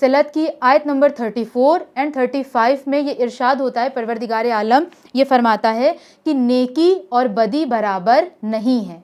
فصلت کی آیت number 34 and 35 میں یہ ارشاد ہوتا ہے، پروردگار عالم یہ فرماتا ہے کہ نیکی اور بدی برابر نہیں ہے،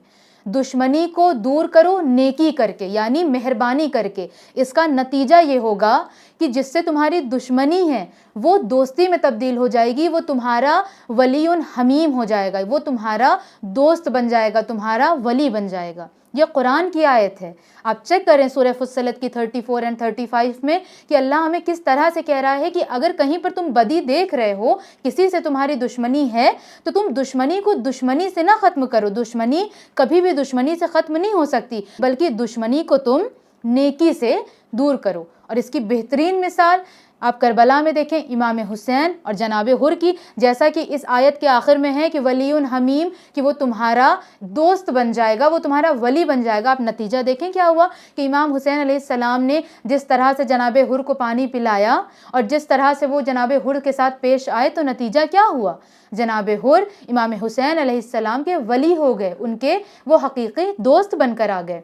دشمنی کو دور کرو نیکی کر کے، یعنی مہربانی کر کے۔ اس کا نتیجہ یہ ہوگا کہ جس سے تمہاری دشمنی ہے وہ دوستی میں تبدیل ہو جائے گی، وہ تمہارا ولی حمیم ہو جائے گا، وہ تمہارا دوست بن جائے گا، تمہارا ولی بن جائے گا۔ یہ قرآن کی آیت ہے، آپ چیک کریں سورہ فصلت کی 34 اینڈ 35 میں کہ اللہ ہمیں کس طرح سے کہہ رہا ہے کہ اگر کہیں پر تم بدی دیکھ رہے ہو، کسی سے تمہاری دشمنی ہے، تو تم دشمنی کو دشمنی سے نہ ختم کرو، دشمنی کبھی بھی دشمنی سے ختم نہیں ہو سکتی، بلکہ دشمنی کو تم نیکی سے دور کرو۔ اور اس کی بہترین مثال آپ کربلا میں دیکھیں، امام حسین اور جناب حر کی، جیسا کہ اس آیت کے آخر میں ہے کہ ولی حمیم، کہ وہ تمہارا دوست بن جائے گا، وہ تمہارا ولی بن جائے گا۔ آپ نتیجہ دیکھیں کیا ہوا کہ امام حسین علیہ السلام نے جس طرح سے جناب حر کو پانی پلایا اور جس طرح سے وہ جناب حر کے ساتھ پیش آئے، تو نتیجہ کیا ہوا؟ جناب حر امام حسین علیہ السلام کے ولی ہو گئے، ان کے وہ حقیقی دوست بن کر آ گئے۔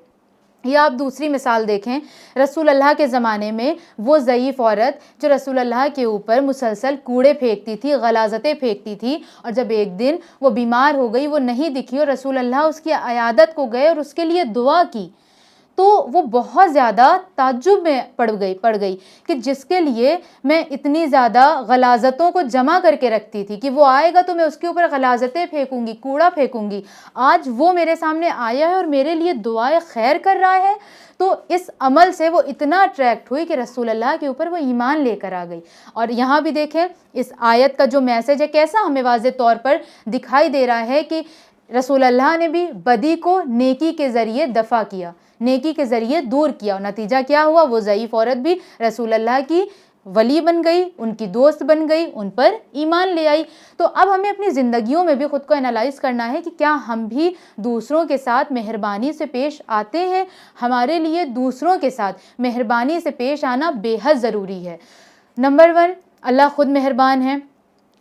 یا آپ دوسری مثال دیکھیں، رسول اللہ کے زمانے میں وہ ضعیف عورت جو رسول اللہ کے اوپر مسلسل کوڑے پھینکتی تھی، غلاظتیں پھینکتی تھی، اور جب ایک دن وہ بیمار ہو گئی، وہ نہیں دکھی اور رسول اللہ اس کی عیادت کو گئے اور اس کے لیے دعا کی، تو وہ بہت زیادہ تعجب میں پڑ گئی کہ جس کے لیے میں اتنی زیادہ غلاظتوں کو جمع کر کے رکھتی تھی کہ وہ آئے گا تو میں اس کے اوپر غلاظتیں پھینکوں گی، کوڑا پھینکوں گی، آج وہ میرے سامنے آیا ہے اور میرے لیے دعائے خیر کر رہا ہے۔ تو اس عمل سے وہ اتنا اٹریکٹ ہوئی کہ رسول اللہ کے اوپر وہ ایمان لے کر آ گئی۔ اور یہاں بھی دیکھیں اس آیت کا جو میسج ہے کیسا ہمیں واضح طور پر دکھائی دے رہا ہے کہ رسول اللہ نے بھی بدی کو نیکی کے ذریعے دفع کیا، نیکی کے ذریعے دور کیا، اور نتیجہ کیا ہوا؟ وہ ضعیف عورت بھی رسول اللہ کی ولی بن گئی، ان کی دوست بن گئی، ان پر ایمان لے آئی۔ تو اب ہمیں اپنی زندگیوں میں بھی خود کو انالائز کرنا ہے کہ کیا ہم بھی دوسروں کے ساتھ مہربانی سے پیش آتے ہیں؟ ہمارے لیے دوسروں کے ساتھ مہربانی سے پیش آنا بے حد ضروری ہے۔ نمبر 1، اللہ خود مہربان ہے،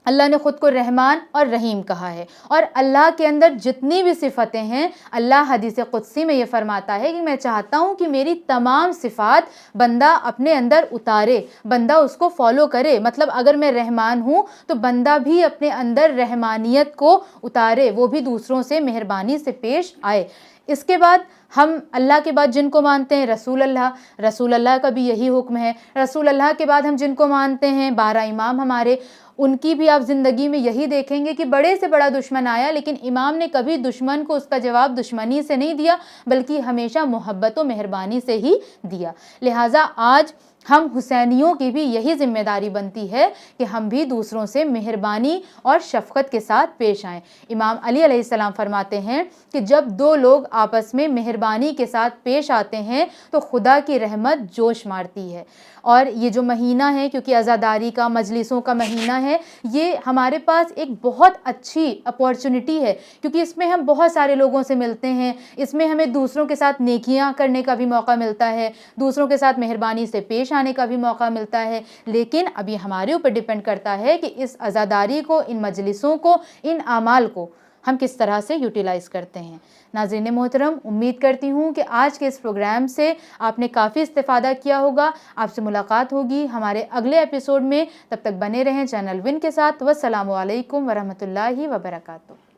اللہ نے خود کو رحمان اور رحیم کہا ہے، اور اللہ کے اندر جتنی بھی صفتیں ہیں، اللہ حدیث قدسی میں یہ فرماتا ہے کہ میں چاہتا ہوں کہ میری تمام صفات بندہ اپنے اندر اتارے، بندہ اس کو فالو کرے۔ مطلب اگر میں رحمان ہوں تو بندہ بھی اپنے اندر رحمانیت کو اتارے، وہ بھی دوسروں سے مہربانی سے پیش آئے۔ اس کے بعد ہم اللہ کے بعد جن کو مانتے ہیں رسول اللہ کا بھی یہی حکم ہے۔ رسول اللہ کے بعد ہم جن کو مانتے ہیں 12 امام ہمارے، ان کی بھی آپ زندگی میں یہی دیکھیں گے کہ بڑے سے بڑا دشمن آیا لیکن امام نے کبھی دشمن کو اس کا جواب دشمنی سے نہیں دیا، بلکہ ہمیشہ محبت و مہربانی سے ہی دیا۔ لہٰذا آج ہم حسینیوں کی بھی یہی ذمہ داری بنتی ہے کہ ہم بھی دوسروں سے مہربانی اور شفقت کے ساتھ پیش آئیں۔ امام علی علیہ السلام فرماتے ہیں کہ جب 2 لوگ آپس میں مہربانی کے ساتھ پیش آتے ہیں تو خدا کی رحمت جوش مارتی ہے۔ اور یہ جو مہینہ ہے، کیونکہ عزاداری کا، مجلسوں کا مہینہ ہے، یہ ہمارے پاس ایک بہت اچھی اپورچونٹی ہے، کیونکہ اس میں ہم بہت سارے لوگوں سے ملتے ہیں، اس میں ہمیں دوسروں کے ساتھ نیکیاں کرنے کا بھی موقع ملتا ہے، دوسروں کے ساتھ مہربانی سے پیش آنے کا بھی موقع ملتا ہے۔ لیکن اب یہ ہمارے اوپر ڈیپینڈ کرتا ہے کہ اس عزاداری کو، ان مجلسوں کو، ان اعمال کو ہم کس طرح سے یوٹیلائز کرتے ہیں۔ ناظرین محترم، امید کرتی ہوں کہ آج کے اس پروگرام سے آپ نے کافی استفادہ کیا ہوگا۔ آپ سے ملاقات ہوگی ہمارے اگلے ایپیسوڈ میں، تب تک بنے رہیں چینل ون کے ساتھ۔ والسلام علیکم ورحمۃ اللہ وبرکاتہ۔